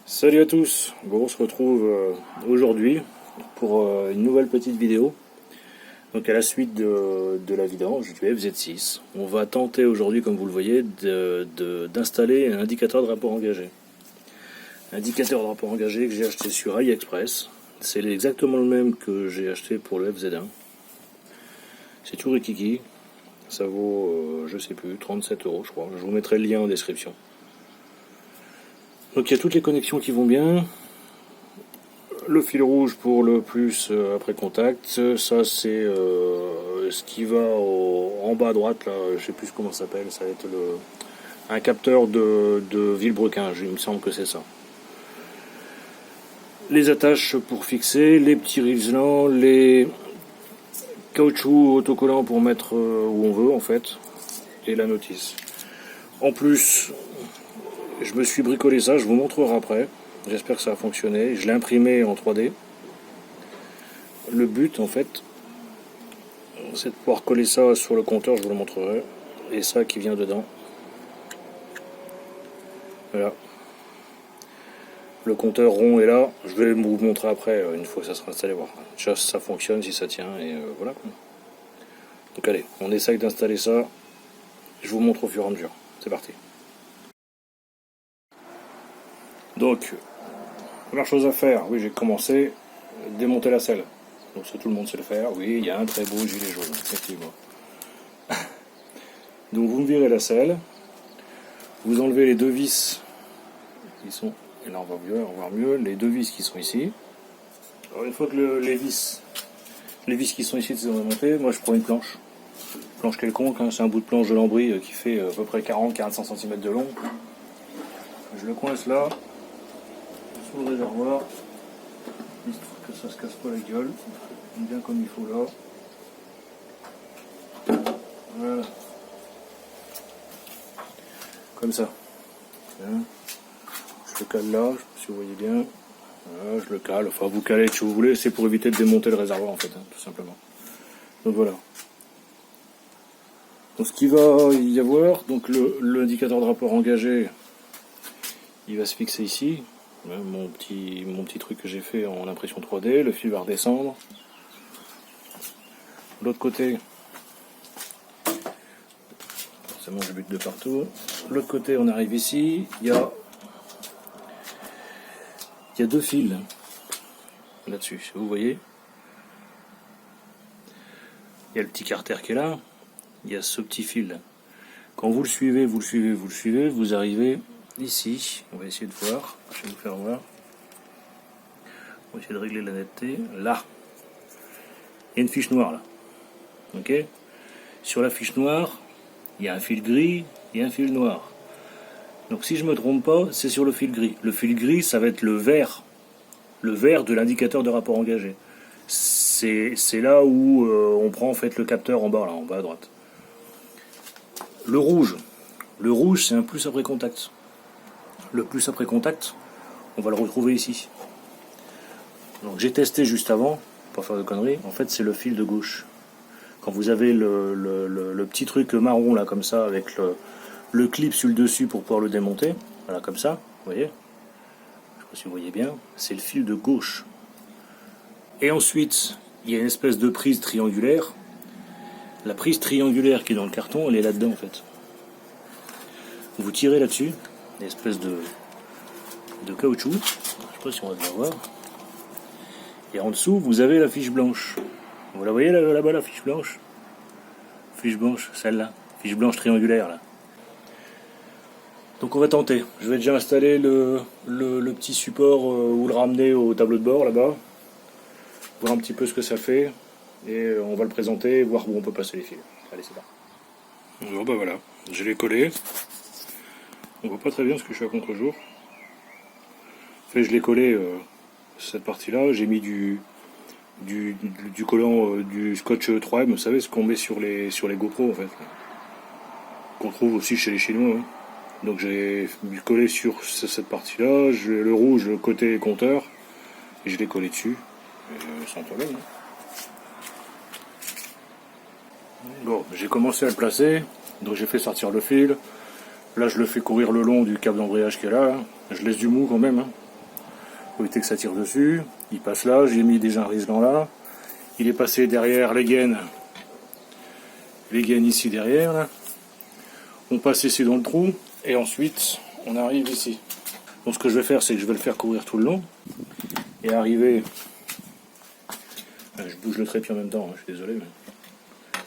Salut à tous, bon, on se retrouve aujourd'hui pour une nouvelle petite vidéo. Donc à la suite de la vidange du FZ6, on va tenter aujourd'hui, comme vous le voyez, d'installer un indicateur de rapport engagé. Indicateur de rapport engagé que j'ai acheté sur AliExpress. C'est exactement le même que j'ai acheté pour le FZ1. C'est tout rikiki. Ça vaut, je sais plus, 37 € je crois. Je vous mettrai le lien en description. Donc il y a toutes les connexions qui vont bien. Le fil rouge pour le plus après contact. Ça c'est ce qui va en bas à droite là. Je sais plus comment ça s'appelle. Ça va être un capteur de Villebrequin. Il me semble que c'est ça. Les attaches pour fixer, les petits rivelants, les caoutchouc autocollants pour mettre où on veut en fait, et la notice. En plus, je me suis bricolé ça, je vous montrerai après. J'espère que ça a fonctionné. Je l'ai imprimé en 3D. Le but en fait, c'est de pouvoir coller ça sur le compteur, je vous le montrerai. Et ça qui vient dedans. Voilà. Le compteur rond est là. Je vais vous montrer après, une fois que ça sera installé, voir. Déjà si ça fonctionne, si ça tient, et voilà. Donc allez, on essaye d'installer ça. Je vous montre au fur et à mesure. C'est parti. Donc, première chose à faire, oui j'ai commencé, démonter la selle. Donc ça tout le monde sait le faire, oui il y a un très beau gilet jaune, effectivement. Donc vous me virez la selle, vous enlevez les deux vis qui sont, et là on va voir mieux, les deux vis qui sont ici. Alors une fois que les vis qui sont ici sont remontées, moi je prends une planche quelconque, hein, c'est un bout de planche de lambris qui fait à peu près 40-45 cm de long. Je le coince là, sous le réservoir, histoire que ça se casse pas la gueule, bien comme il faut là. Voilà. Comme ça. Bien. Je le cale là, si vous voyez bien. Voilà, je le cale, enfin vous calez si vous voulez, c'est pour éviter de démonter le réservoir en fait, hein, tout simplement. Donc voilà. Donc ce qu'il va y avoir, donc l'indicateur de rapport engagé, il va se fixer ici. Mon petit truc que j'ai fait en impression 3D, le fil va redescendre. De l'autre côté, forcément je bute de partout. De l'autre côté, on arrive ici, il y a deux fils là-dessus, si vous voyez. Il y a le petit carter qui est là, il y a ce petit fil. Quand vous le suivez, vous arrivez ici. On va essayer de voir, je vais vous faire voir. On va essayer de régler la netteté. Là, il y a une fiche noire là. Ok. Sur la fiche noire, il y a un fil gris et un fil noir. Donc si je ne me trompe pas, c'est sur le fil gris. Le fil gris, ça va être le vert de l'indicateur de rapport engagé. C'est là où on prend en fait le capteur en bas, là, en bas à droite. Le rouge, c'est un plus après contact. Le plus après contact, on va le retrouver ici. Donc j'ai testé juste avant, pour pas faire de conneries. En fait, c'est le fil de gauche. Quand vous avez le petit truc marron là comme ça avec le clip sur le dessus pour pouvoir le démonter, voilà comme ça, vous voyez. Je sais pas si vous voyez bien, c'est le fil de gauche. Et ensuite, il y a une espèce de prise triangulaire. La prise triangulaire qui est dans le carton, elle est là-dedans en fait. Vous tirez là-dessus, une espèce de caoutchouc, je ne sais pas si on va bien voir. Et en dessous, vous avez la fiche blanche. Vous la voyez là-bas, la fiche blanche? Fiche blanche, celle-là. Fiche blanche triangulaire, là. Donc on va tenter. Je vais déjà installer le petit support ou le ramener au tableau de bord, là-bas. Voir un petit peu ce que ça fait. Et on va le présenter, voir où on peut passer les fils. Allez, c'est parti. Bon, bah voilà. Je l'ai collé. On voit pas très bien parce que je suis à contre-jour. Fait, je l'ai collé cette partie-là. J'ai mis du collant, du scotch 3M, vous savez ce qu'on met sur les GoPro en fait, qu'on trouve aussi chez les Chinois. Hein. Donc j'ai collé sur cette partie-là, le rouge, le côté compteur, et je l'ai collé dessus, sans problème. Hein. Bon, j'ai commencé à le placer, donc j'ai fait sortir le fil. Là, je le fais courir le long du câble d'embrayage qui est là. Hein. Je laisse du mou quand même. Hein. Pour éviter que ça tire dessus. Il passe là, j'ai mis déjà un riselant là. Il est passé derrière les gaines. Les gaines ici derrière là. On passe ici dans le trou. Et ensuite, on arrive ici. Donc ce que je vais faire, c'est que je vais le faire courir tout le long. Et arriver... Je bouge le trépied en même temps, hein, je suis désolé. Mais...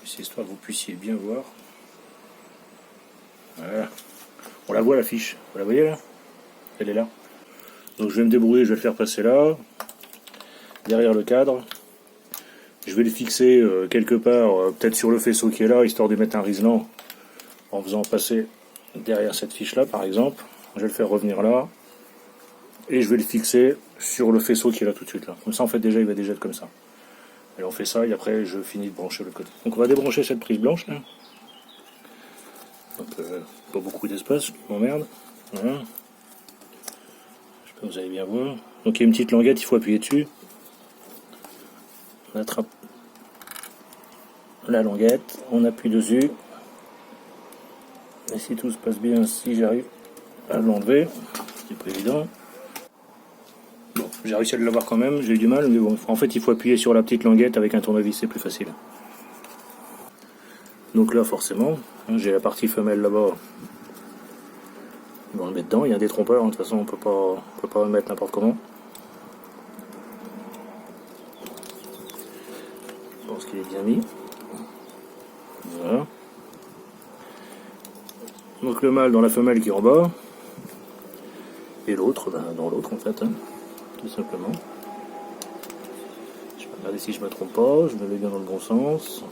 c'est histoire que vous puissiez bien voir. Voilà. On la voit la fiche. Vous la voyez là? Elle est là. Donc je vais me débrouiller, je vais le faire passer là. Derrière le cadre. Je vais le fixer quelque part, peut-être sur le faisceau qui est là, histoire de mettre un riselant en faisant passer derrière cette fiche là par exemple. Je vais le faire revenir là. Et je vais le fixer sur le faisceau qui est là tout de suite là. Comme ça en fait déjà il va déjà être comme ça. Et on fait ça et après je finis de brancher le côté. Donc on va débrancher cette prise blanche là. Donc pas beaucoup d'espace, je m'emmerde. Voilà. Je sais pas, vous allez bien voir. Donc il y a une petite languette, il faut appuyer dessus. On attrape la languette, on appuie dessus. Et si tout se passe bien, si j'arrive à l'enlever, c'est pas évident. Bon, j'ai réussi à l'avoir quand même, j'ai eu du mal, mais bon, en fait il faut appuyer sur la petite languette avec un tournevis, c'est plus facile. Donc là forcément, j'ai la partie femelle là-bas. On va le mettre dedans, il y a des trompeurs, de toute façon on peut pas le mettre n'importe comment. Je pense qu'il est bien mis. Voilà. Donc le mâle dans la femelle qui est en bas. Et l'autre dans l'autre en fait, hein, tout simplement. Je vais regarder si je me trompe pas, je me mets bien dans le bon sens.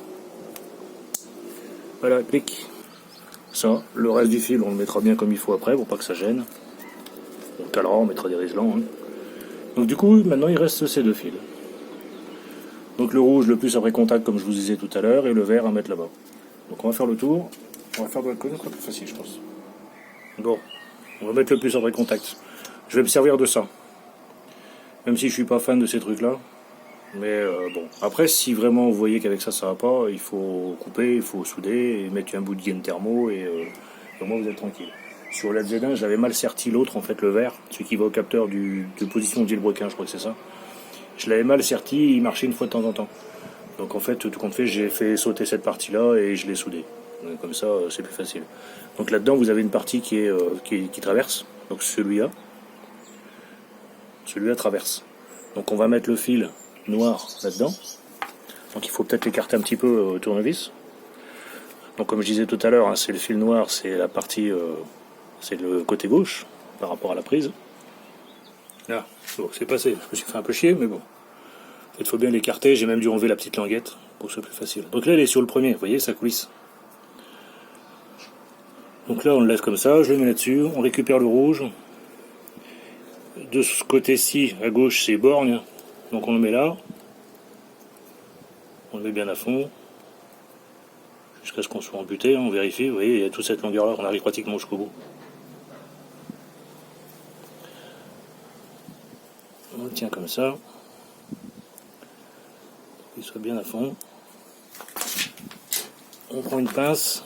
Voilà, clic. Ça, le reste du fil on le mettra bien comme il faut après pour pas que ça gêne. On calera, on mettra des riselants. Hein. Donc du coup maintenant il reste ces deux fils. Donc le rouge le plus après contact comme je vous disais tout à l'heure et le vert à mettre là-bas. Donc on va faire le tour. On va faire de l'autre côté, ce sera plus facile je pense. Bon, on va mettre le plus après contact. Je vais me servir de ça. Même si je suis pas fan de ces trucs là. Mais bon. Après si vraiment vous voyez qu'avec ça ça va pas, il faut couper, il faut souder et mettre un bout de gaine thermo et au moins vous êtes tranquille. Sur la Z1 j'avais mal serti l'autre en fait le vert, celui qui va au capteur de position de jailbreaking, je crois que c'est ça. Je l'avais mal serti, il marchait une fois de temps en temps. Donc en fait, tout compte fait, j'ai fait sauter cette partie-là et je l'ai soudé. Donc, comme ça, c'est plus facile. Donc là-dedans, vous avez une partie qui traverse. Donc celui-là. Celui-là traverse. Donc on va mettre le fil noir là-dedans. Donc il faut peut-être l'écarter un petit peu au tournevis. Donc comme je disais tout à l'heure, hein, c'est le fil noir, c'est la partie, c'est le côté gauche par rapport à la prise. Là, bon, c'est passé. Je me suis fait un peu chier, mais bon. Il faut bien l'écarter. J'ai même dû enlever la petite languette pour que ce soit plus facile. Donc là, elle est sur le premier. Vous voyez, ça coulisse. Donc là, on le laisse comme ça. Je le mets là-dessus. On récupère le rouge. De ce côté-ci, à gauche, c'est borgne. Donc on le met là. On le met bien à fond. Jusqu'à ce qu'on soit embuté. On vérifie. Vous voyez, il y a toute cette longueur-là. On arrive pratiquement jusqu'au bout. On le tient comme ça. Il soit bien à fond. On prend une pince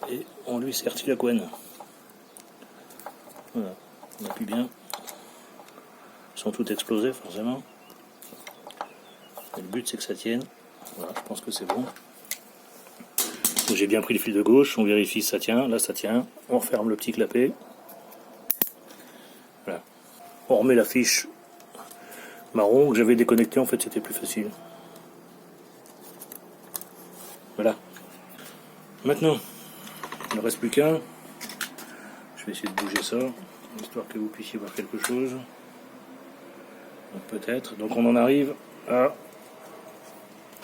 et on lui sertit la couenne. Voilà, on appuie bien, sans tout exploser forcément. Et le but c'est que ça tienne. Voilà, je pense que c'est bon. J'ai bien pris le fil de gauche, on vérifie si ça tient. Là ça tient. On referme le petit clapet. Voilà. On remet la fiche marron que j'avais déconnecté, en fait c'était plus facile. Voilà. Maintenant, il ne reste plus qu'un. Je vais essayer de bouger ça, histoire que vous puissiez voir quelque chose. Peut-être. Donc on en arrive à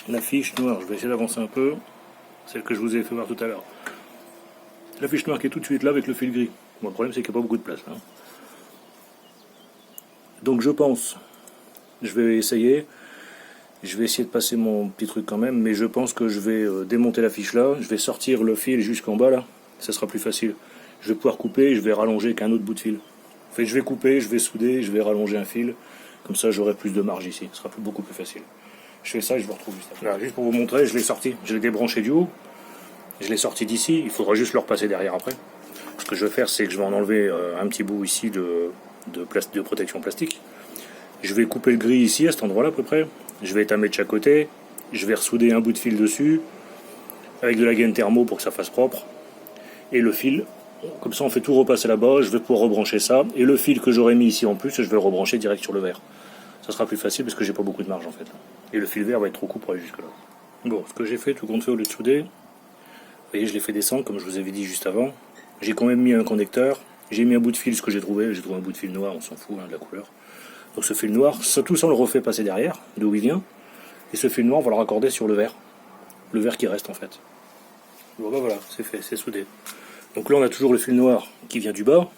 la fiche noire. Je vais essayer d'avancer un peu. Celle que je vous ai fait voir tout à l'heure. La fiche noire qui est tout de suite là avec le fil gris. Bon, le problème c'est qu'il n'y a pas beaucoup de place. Hein. Donc je pense... Je vais essayer de passer mon petit truc quand même, mais je pense que je vais démonter la fiche là, je vais sortir le fil jusqu'en bas là, ça sera plus facile. Je vais pouvoir couper et je vais rallonger qu'un autre bout de fil. En fait, je vais couper, je vais souder, je vais rallonger un fil, comme ça j'aurai plus de marge ici, ce sera beaucoup plus facile. Je fais ça et je vous retrouve juste après. Là, juste pour vous montrer, je l'ai sorti, je l'ai débranché du haut, je l'ai sorti d'ici, il faudra juste le repasser derrière après. Ce que je vais faire, c'est que je vais en enlever un petit bout ici de protection plastique. Je vais couper le gris ici, à cet endroit-là à peu près. Je vais étamer de chaque côté. Je vais ressouder un bout de fil dessus, avec de la gaine thermo pour que ça fasse propre. Et le fil, comme ça on fait tout repasser là-bas, je vais pouvoir rebrancher ça. Et le fil que j'aurais mis ici en plus, je vais le rebrancher direct sur le verre. Ça sera plus facile parce que j'ai pas beaucoup de marge en fait. Et le fil vert va être trop court pour aller jusque là. Bon, ce que j'ai fait, tout compte fait, au lieu de souder, vous voyez, je l'ai fait descendre comme je vous avais dit juste avant. J'ai quand même mis un connecteur. J'ai mis un bout de fil, ce que j'ai trouvé un bout de fil noir, on s'en fout de la couleur. Donc ce fil noir, tout ça on le refait passer derrière, d'où il vient. Et ce fil noir, on va le raccorder sur le verre. Le verre qui reste en fait. Bon ben voilà, c'est fait, c'est soudé. Donc là on a toujours le fil noir qui vient du bas,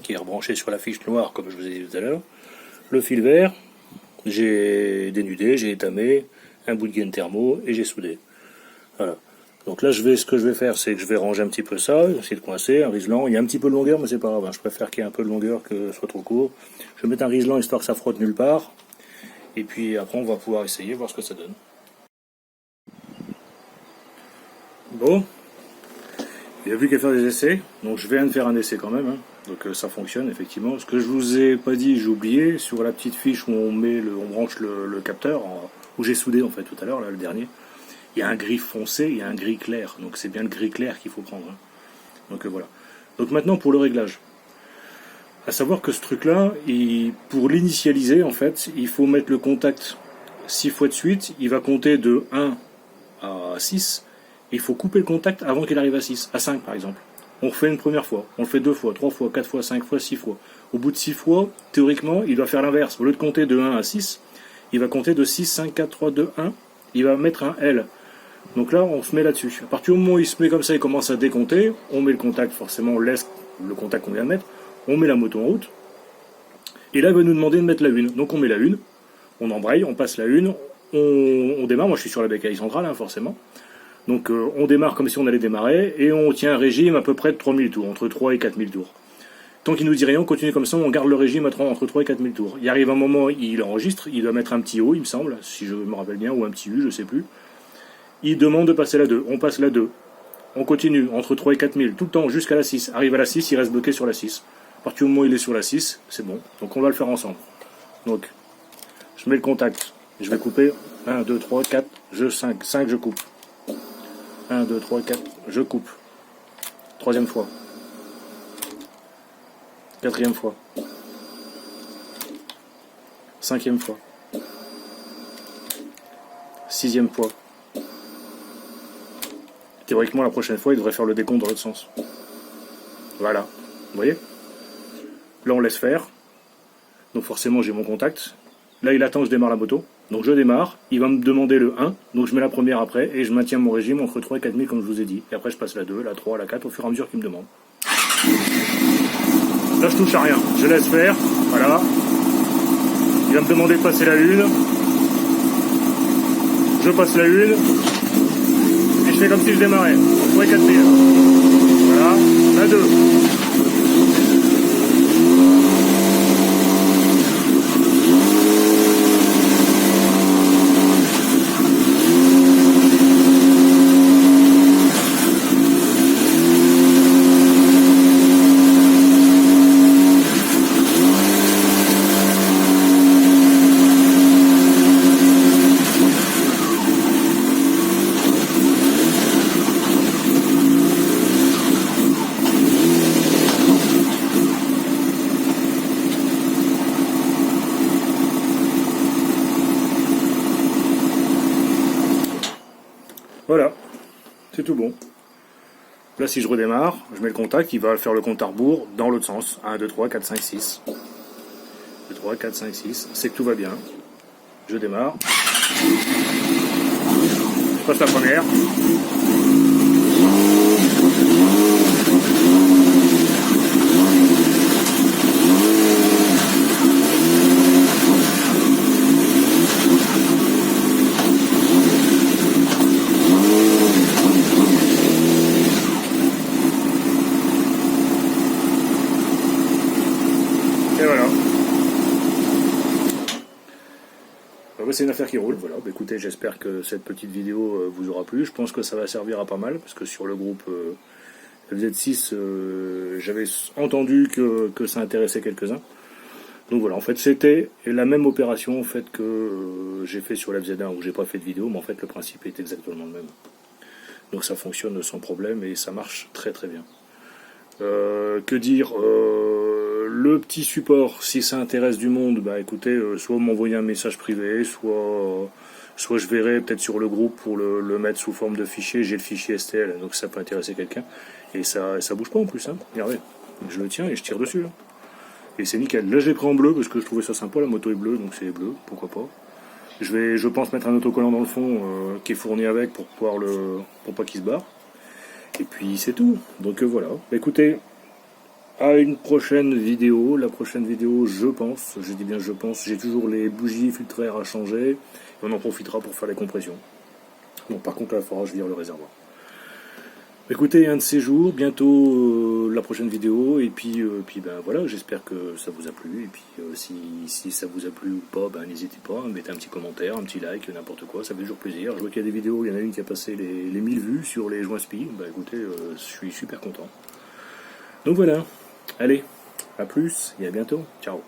qui est rebranché sur la fiche noire comme je vous ai dit tout à l'heure. Le fil vert, j'ai dénudé, j'ai étamé, un bout de gaine thermo et j'ai soudé. Voilà. Donc là ce que je vais faire, c'est que je vais ranger un petit peu ça, essayer de coincer, un riselant. Il y a un petit peu de longueur mais c'est pas grave, je préfère qu'il y ait un peu de longueur que ce soit trop court. Je vais mettre un riselant histoire que ça frotte nulle part. Et puis après on va pouvoir essayer, voir ce que ça donne. Bon, il n'y a plus qu'à faire des essais, donc je viens de faire un essai quand même, donc ça fonctionne effectivement. Ce que je vous ai pas dit, j'ai oublié, sur la petite fiche où on branche le capteur, où j'ai soudé en fait tout à l'heure, là le dernier, il y a un gris foncé, il y a un gris clair, donc c'est bien le gris clair qu'il faut prendre. Donc voilà. Donc maintenant pour le réglage. À savoir que ce truc-là, pour l'initialiser en fait, il faut mettre le contact 6 fois de suite, il va compter de 1 à 6, il faut couper le contact avant qu'il arrive à 6, à 5 par exemple. On refait une première fois, on le fait 2 fois, 3 fois, 4 fois, 5 fois, 6 fois. Au bout de 6 fois, théoriquement, il doit faire l'inverse. Au lieu de compter de 1 à 6, il va compter de 6, 5, 4, 3, 2, 1, il va mettre un L. Donc là, on se met là-dessus. À partir du moment où il se met comme ça, il commence à décompter, on met le contact, forcément, on laisse le contact qu'on vient de mettre, on met la moto en route, et là, il va nous demander de mettre la une. Donc on met la une, on embraye, on passe la une, on démarre, moi je suis sur la bécaille centrale, forcément. Donc on démarre comme si on allait démarrer, et on tient un régime à peu près de 3000 tours, entre 3 et 4000 tours. Tant qu'il nous dit rien, on continue comme ça, on garde le régime entre 3 et 4000 tours. Il arrive un moment, il enregistre, il doit mettre un petit O, il me semble, si je me rappelle bien, ou un petit U, je sais plus. Il demande de passer la 2, on passe la 2. On continue, entre 3 et 4000, tout le temps, jusqu'à la 6. Arrive à la 6, il reste bloqué sur la 6. À partir du moment où il est sur la 6, c'est bon. Donc on va le faire ensemble. Donc, je mets le contact. Je vais couper. 1, 2, 3, 4, 5. 5, je coupe. 1, 2, 3, 4, je coupe. Troisième fois. Quatrième fois. Cinquième fois. Sixième fois. Théoriquement, la prochaine fois, il devrait faire le décompte dans l'autre sens. Voilà. Vous voyez ? Là, on laisse faire. Donc forcément, j'ai mon contact. Là, il attend que je démarre la moto. Donc je démarre. Il va me demander le 1. Donc je mets la première après. Et je maintiens mon régime entre 3 et 4000, comme je vous ai dit. Et après, je passe la 2, la 3, la 4, au fur et à mesure qu'il me demande. Là, je touche à rien. Je laisse faire. Voilà. Il va me demander de passer la 1. Je passe la 1. Et je fais comme si je démarrais. 3 et 4000. Voilà. La 2. Voilà, c'est tout bon. Là, si je redémarre, je mets le contact, il va faire le compte à rebours dans l'autre sens. 1, 2, 3, 4, 5, 6. 2, 3, 4, 5, 6. C'est que tout va bien. Je démarre. Je passe la première. Et voilà. C'est une affaire qui roule. Voilà. Écoutez, j'espère que cette petite vidéo vous aura plu. Je pense que ça va servir à pas mal, parce que sur le groupe, FZ6, j'avais entendu que ça intéressait quelques-uns. Donc voilà, en fait c'était la même opération en fait que j'ai fait sur la FZ1 où j'ai pas fait de vidéo, mais en fait le principe est exactement le même. Donc ça fonctionne sans problème et ça marche très très bien. Que dire, le petit support, si ça intéresse du monde, bah écoutez, soit vous m'envoyez un message privé, soit je verrai peut-être sur le groupe pour le mettre sous forme de fichier. J'ai le fichier STL, donc ça peut intéresser quelqu'un. Et ça bouge pas en plus, hein. Regardez, je le tiens et je tire dessus. Là. Et c'est nickel. Là j'ai pris en bleu parce que je trouvais ça sympa, la moto est bleue, donc c'est bleu, pourquoi pas. Je pense mettre un autocollant dans le fond qui est fourni avec pour pour pas qu'il se barre. Et puis c'est tout. Donc voilà. Écoutez, à une prochaine vidéo. La prochaine vidéo, je pense, je dis bien je pense, j'ai toujours les bougies filtraires à changer. Et on en profitera pour faire les compressions. Bon, par contre, là, il faudra que je vire le réservoir. Écoutez, un de ces jours, bientôt la prochaine vidéo, et puis ben voilà, j'espère que ça vous a plu, et puis si ça vous a plu ou pas, ben n'hésitez pas, mettez un petit commentaire, un petit like, n'importe quoi, ça fait toujours plaisir. Je vois qu'il y a des vidéos, il y en a une qui a passé les 1000 vues sur les joints spi, ben écoutez, je suis super content. Donc voilà, allez, à plus, et à bientôt, ciao.